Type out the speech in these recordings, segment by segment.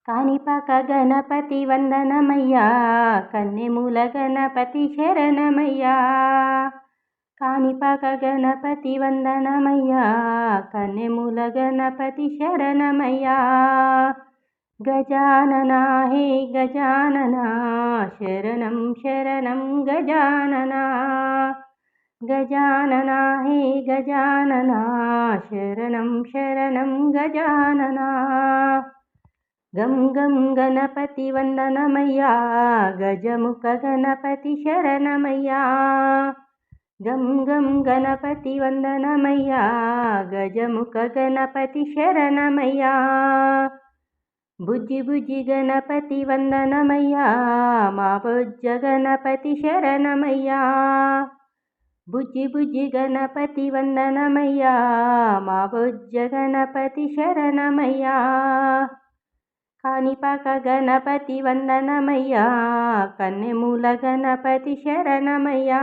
కాణిపాక గణపతి వందనమయ్యా, కన్నెమూల గణపతి శరణమయ్యా. కాణిపాక గణపతి వందనమయ్యా, కన్నెమూల గణపతి శరణమయ్యా. గజానన హే గజానన, శరణం శరణం గజానన. గజానన హే గజానన, శరణం శరణం గజానన. గం గం గణపతి వందనమయ్యా, గజముఖ గణపతి శరణమయ్యా. గం గం గణపతి వందనమయ్యా, గజముఖ గణపతి శరణమయ్యా. బుజ్జి బుజ్జి గణపతి వందనమయ్యా, మా బొజ్జ గణపతి శరణమయ్యా. బుజ్జి బుజ్జి గణపతి వందనమయ్యా, మా బొజ్జ గణపతి శరణమయ్యా. కాణిపాక గణపతి వందనమయ్యా, కన్నెమూల గణపతి శరణమయ్యా.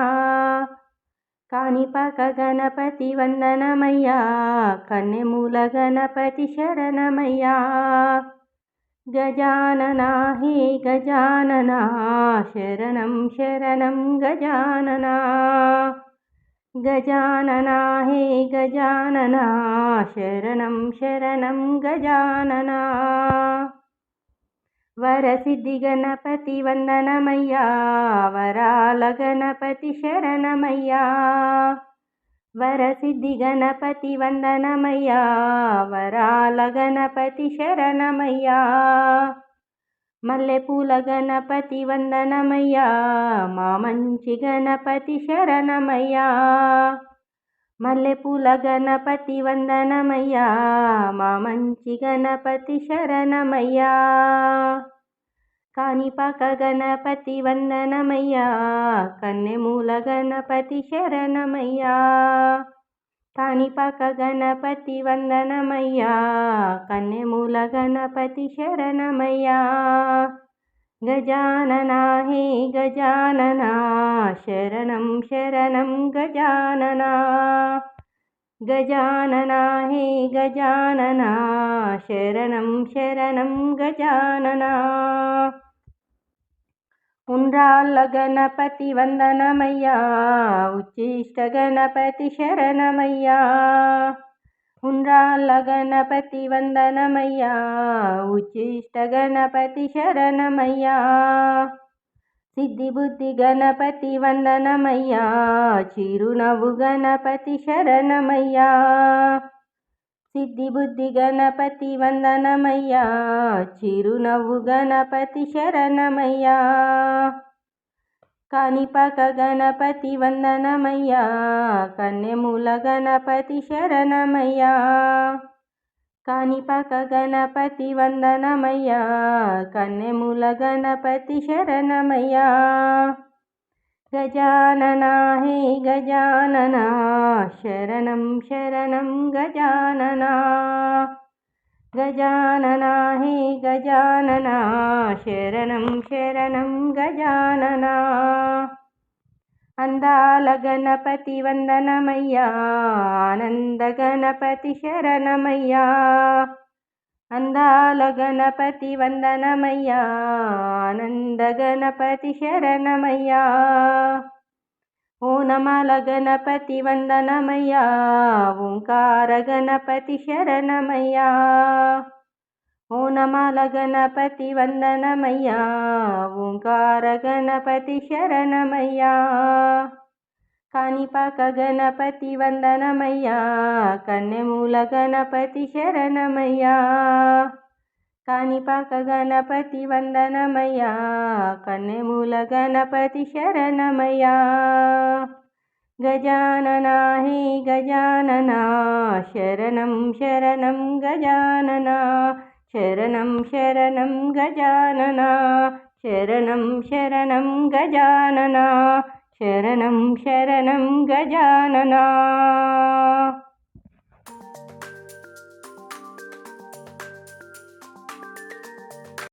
కాణిపాక గణపతి వందనమయ్యా, కన్నెమూల గణపతి శరణమయ్యా. గజానన హే గజానన, శరణం శరణం గజానన. గజానన హే గజానన, శరణం శరణం గజానన. వరసిద్ధి గణపతి వందనమయ్యా, వరాల గణపతి శరణమయ్యా. వరసిద్ధి గణపతి వందనమయ్యా, వరాల గణపతి శరణమయ్యా. మల్లెపూల గణపతి వందనమయ్యా, మా మంచి గణపతి శరణమయ్యా. మల్లెపూల గణపతి వందనమయ్యా, మా మంచి గణపతి శరణమయ్యా. కాణిపాక గణపతి వందనమయ్యా, కన్నెమూల గణపతి శరణమయ్యా. కాణిపాక గణపతి వందనమయ్యా, కన్నెమూల గణపతి శరణమయ్యా. గజానన హే గజానన, శరణం శరణం గజానన. గజానన హే గజానన, శరణం శరణం గజానన. ఉండ్రాళ్ళ గణపతి వందనమయ్యా, ఉచ్చిష్ట గణపతి శరణమయ్యా. ఉండ్రాళ్ళ గణపతి వందనమయ్యా, ఉచ్చిష్ట గణపతి శరణమయ్యా. సిద్ధి బుద్ధి గణపతి వందనమయ్యా, చిరునవ్వు గణపతి శరణమయ్యా. సిద్ధి బుద్ధి గణపతి వందనమయ్యా, చిరునవ్వు గణపతి శరణమయ్యా. కాణిపాక గణపతి వందనమయ్యా, కన్నెమూల గణపతి శరణమయ్యా. కాణిపాక గణపతి వందనమయ్యా, కన్నెమూల గణపతి శరణమయ్యా. గజానన హే గజానన, శరణం శరణం గజానన. గజానన హే గజానన, శరణం శరణం గజానన. అందాల గణపతి వందనమయ్యా, ఆనంద గణపతి శరణమయ్యా. అందాల గణపతి వందనమయ్యా, ఆనంద గణపతి శరణమయ్యా. ఓనమాల గణపతి వందనమయ్యా, ఓంకార గణపతి శరణమయ్యా. ఓనమాల గణపతి వందనమయ్యా, ఓంకార గణపతి శరణమయ్యా. కాణిపాక గణపతి వందనమయ్యా, కన్నెమూల గణపతి శరణమయ్యా. కాణిపాక గణపతి వందనమయ్యా, కన్నెమూల గణపతి శరణమయ్యా. గజానన హే గజానన, శరణం శరణం గజానన. శరణం శరణం గజానన, శరణం శరణం గజానన. శరణం శరణం గజానన.